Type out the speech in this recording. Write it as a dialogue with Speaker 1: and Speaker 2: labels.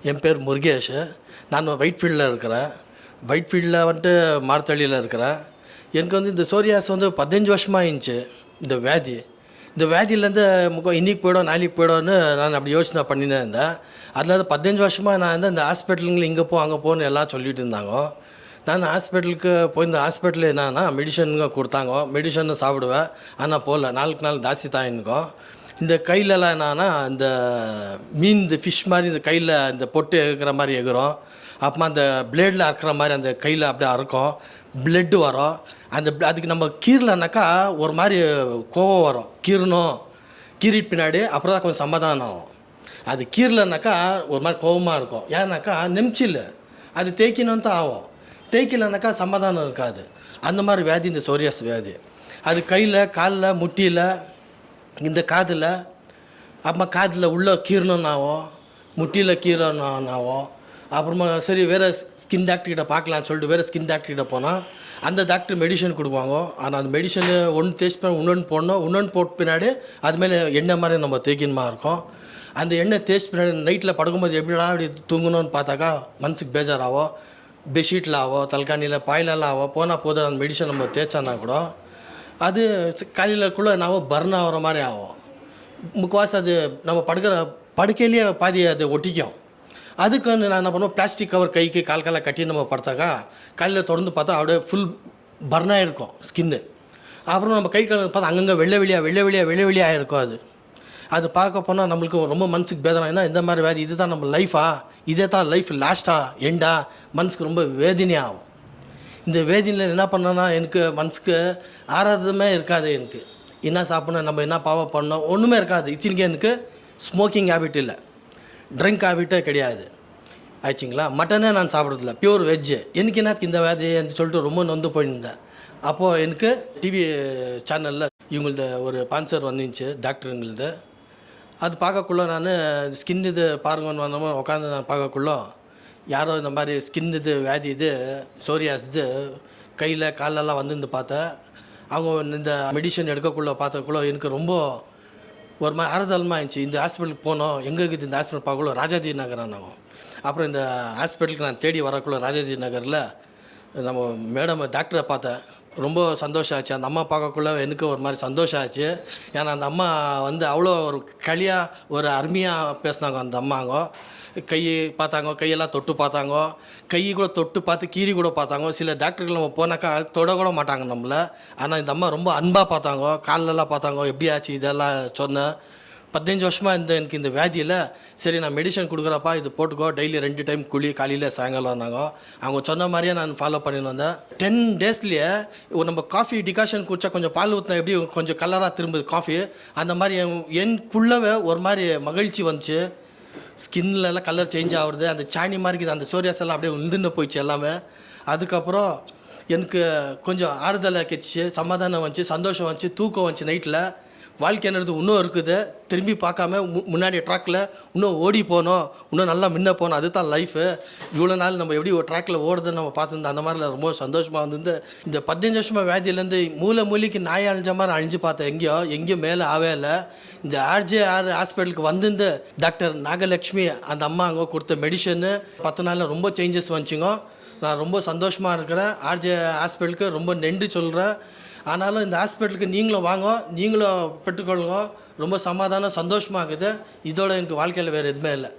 Speaker 1: என் பேர் முருகேஷ். நான் ஒயிட்ஃபீல்டில் இருக்கிறேன். ஒயிட்ஃபீல்டில் வந்துட்டு மார்த்தள்ளியில் இருக்கிறேன். எனக்கு வந்து இந்த சோரியாஸ் வந்து 15 வருஷமாக இருந்துச்சு இந்த வியாதி. இந்த வியாதியிலேருந்து இன்றைக்கி போய்டும் நாளைக்கு போய்டும்னு நான் அப்படி யோசனை பண்ணினே இருந்தேன். அதில் 15 வருஷமாக நான் வந்து இந்த ஹாஸ்பிட்டலுங்களை இங்கே போ அங்கே போன்னு எல்லாம் சொல்லிட்டு இருந்தாங்க. நான் ஹாஸ்பிட்டலுக்கு போய் இந்த ஹாஸ்பிட்டலில் என்னன்னா மெடிசனுங்க கொடுத்தாங்க. மெடிசன் சாப்பிடுவேன், ஆனால் போகல. நாளுக்கு நாள் ஜாஸ்தி தான் எனக்கும். இந்த கையிலலாம் என்னன்னா இந்த மீன் இந்த ஃபிஷ் மாதிரி இந்த கையில் இந்த பொட்டு எகுற மாதிரி எகுறோம். அப்புறமா அந்த பிளேடில் அறுக்கிற மாதிரி அந்த கையில் அப்படியே அறுக்கும், பிளட்டு வரும். அதுக்கு நம்ம கீரலனாக்கா ஒரு மாதிரி கோவம் வரும். கீரணும், கீறிட்டு பின்னாடி அப்புறம் தான் கொஞ்சம் சமாதானம் ஆகும். அது கீரலனாக்கா ஒரு மாதிரி கோவமாக இருக்கும். ஏன்னாக்கா நெம்ச்சில் அது தேய்க்கணும்னு தான் ஆகும். தேய்க்கலனாக்கா சமாதானம் இருக்காது. அந்த மாதிரி வியாதி இந்த சோரியாஸ் வியாதி. அது கையில், காலில், முட்டியில், இந்த காதில், அப்புறமா காதில் உள்ளே கீரணுன்னாவும், முட்டியில் கீரணுன்னாவும். அப்புறமா சரி வேறு ஸ்கின் டாக்டர்கிட்ட பார்க்கலான்னு சொல்லிட்டு வேறு ஸ்கின் டாக்டர்கிட்ட போனால் அந்த டாக்டர் மெடிசன் கொடுப்பாங்க. ஆனால் அந்த மெடிசனு ஒன்று தேய்ச்சி இன்னொன்று போடணும். இன்னொன்று போட்ட பின்னாடி அதுமாரி எண்ணெய் மாதிரி நம்ம தேய்க்கணுமா இருக்கும். அந்த எண்ணெய் தேய்ச்சி பின்னாடி நைட்டில் படுக்கும்போது எப்படிடா அப்படி தூங்கணும்னு பார்த்தாக்கா மனசுக்கு பேஜாராகும். பெட்ஷீட்டில் ஆகும், தலகாணியில், பாயிலெல்லாம் ஆகும். போனால் போதும் அந்த மெடிசன் நம்ம தேய்ச்சானா கூட அது காலையிலக்குள்ளே நான் பர்ன் ஆகிற மாதிரி ஆகும். முக்கால்வாசி அது நம்ம படுக்கையிலேயே பாதி அது ஒட்டிக்கும். அதுக்கு வந்து நான் என்ன பண்ணுவேன், பிளாஸ்டிக் கவர் கைக்கு கால் கட்டி நம்ம படுத்தாக்கா காலையில் தொடர்ந்து பார்த்தா அப்படியே ஃபுல் பர்னாக இருக்கும் ஸ்கின்னு. அப்புறம் நம்ம கை கால் பார்த்தா அங்கங்கே வெள்ளை வெளியாக இருக்கும். அது பார்க்க போனால் நம்மளுக்கு ரொம்ப மனசுக்கு பேதனம். ஏன்னா இந்த மாதிரி வேதி இதுதான் நம்ம லைஃபா, இதே தான் லைஃப் லாஸ்ட்டாக எண்டா, மனசுக்கு ரொம்ப வேதனையாக ஆகும். இந்த வேதனையில் என்ன பண்ணோன்னா எனக்கு மனசுக்கு ஆராதமே இருக்காது. எனக்கு என்ன சாப்பிட்ணும், நம்ம என்ன பாவம் பண்ணோம் ஒன்றுமே இருக்காது. இத்தனைக்கு எனக்கு ஸ்மோக்கிங் ஹேபிட் இல்லை, ட்ரிங்க் ஹேபிட்டே கிடையாது ஆச்சுங்களா. மட்டனே நான் சாப்பிட்றதில்ல, பியூர் வெஜ்ஜு. எனக்கு என்னத்துக்கு இந்த வியாதின்னு சொல்லிட்டு ரொம்ப நொந்து போயிருந்தேன். அப்போது எனக்கு டிவி சேனலில் இவங்களது ஒரு ஸ்பான்சர் வந்துச்சு டாக்டருங்களது. அது பார்க்கக்குள்ள நான் ஸ்கின் இது பாருங்கன்னு வந்தோமோ உட்காந்து நான் பார்க்கக்குள்ள யாரோ இந்த மாதிரி ஸ்கின் இது வியாதி இது சோரியாஸ் இது கையில் காலெல்லாம் வந்து பார்த்தேன். அவங்க இந்த மெடிசன் எடுக்கக்குள்ளே பார்த்தக்குள்ள எனக்கு ரொம்ப ஒரு மாதிரி ஆறுதலமாக இருந்துச்சு. இந்த ஹாஸ்பிட்டலுக்கு போனோம், எங்கே இருக்குது இந்த ஹாஸ்பிட்டல் பார்க்கக்குள்ள ராஜாஜி நகர் நாங்கள். அப்புறம் இந்த ஹாஸ்பிட்டலுக்கு நான் தேடி வரக்குள்ள ராஜாஜி நகரில் நம்ம மேடம் டாக்டரை பார்த்தேன். ரொம்ப சந்தோஷம் ஆச்சு. அந்த அம்மா பார்க்கக்குள்ள எனக்கு ஒரு மாதிரி சந்தோஷம் ஆச்சு. ஏன்னா அந்த அம்மா வந்து அவ்வளோ ஒரு களியாக ஒரு அருமையாக பேசினாங்க. அந்த அம்மாங்க கை பார்த்தாங்க, கையெல்லாம் தொட்டு பார்த்தாங்க, கை கூட தொட்டு பார்த்து கீறி கூட பார்த்தாங்க. சில டாக்டர்கள் நம்ம போனாக்கா தொட கூட மாட்டாங்க நம்மளை. ஆனால் இந்த அம்மா ரொம்ப அன்பாக பார்த்தாங்க, காலெல்லாம் பார்த்தாங்க, எப்படி ஆச்சு இதெல்லாம் சொன்னேன். 15 வருஷமாக எனக்கு இந்த வியாதியில் சரி நான் மெடிசன் கொடுக்குறப்பா இது போட்டுக்கோ, டெய்லி 2 டைம் குழி, காலையில் சாயங்காலம் வந்தாங்க. அவங்க சொன்ன மாதிரியே நான் ஃபாலோ பண்ணின்னு வந்தேன். 10 டேஸ்லேயே நம்ம காஃபி டிகாஷன் குடித்தா கொஞ்சம் பால் ஊற்றினா எப்படி கொஞ்சம் கலராக திரும்புது காஃபி, அந்த மாதிரி எனக்குள்ளவே ஒரு மாதிரி மகிழ்ச்சி வந்துச்சு. ஸ்கின்லலாம் கலர் சேஞ்ச் ஆகுறது, அந்த சாணி மாதிரி இருக்குது, அந்த சோரியாஸ் எல்லாம் அப்படியே உளுந்துன்னு போயிடுச்சு எல்லாமே. அதுக்கப்புறம் எனக்கு கொஞ்சம் ஆறுதலாக கிடச்சி, சமாதானம் வந்துச்சு, சந்தோஷம் வந்துச்சு, தூக்கம் வந்துச்சு. நைட்டில் வாழ்க்கைன்றது இன்னும் இருக்குது, திரும்பி பார்க்காம முன்னாடி ட்ராக்கில் இன்னும் ஓடி போகணும், இன்னும் நல்லா முன்ன போகணும், அதுதான் லைஃபு. இவ்வளோ நாள் நம்ம எப்படி ஒரு ட்ராக்கில் ஓடுதுன்னு நம்ம பார்த்துருந்தோம். அந்த மாதிரில ரொம்ப சந்தோஷமாக வந்து இந்த 15 வருஷமாக வியாதியிலேருந்து மூளைக்கு நாய் அழிஞ்ச மாதிரி அழிஞ்சு பார்த்தேன். எங்கேயும் மேலே ஆவே இல்லை. இந்த RJR ஹாஸ்பிட்டலுக்கு வந்து டாக்டர் நாகலட்சுமி அந்த அம்மா அங்கே கொடுத்த மெடிசனு 10 நாளில் ரொம்ப சேஞ்சஸ் வந்துச்சுங்க. நான் ரொம்ப சந்தோஷமாக இருக்கிறேன். RJR ஹாஸ்பிட்டலுக்கு ரொம்ப நன்றி சொல்கிறேன். ஆனாலும் இந்த ஹாஸ்பிட்டலுக்கு நீங்களும் வாங்க, நீங்களும் பெற்றுக்கொள்ளுங்க. ரொம்ப சமாதானம், சந்தோஷமாக இருக்குது. இதோட எனக்கு வாழ்க்கையில் வேறு எதுவுமே இல்லை.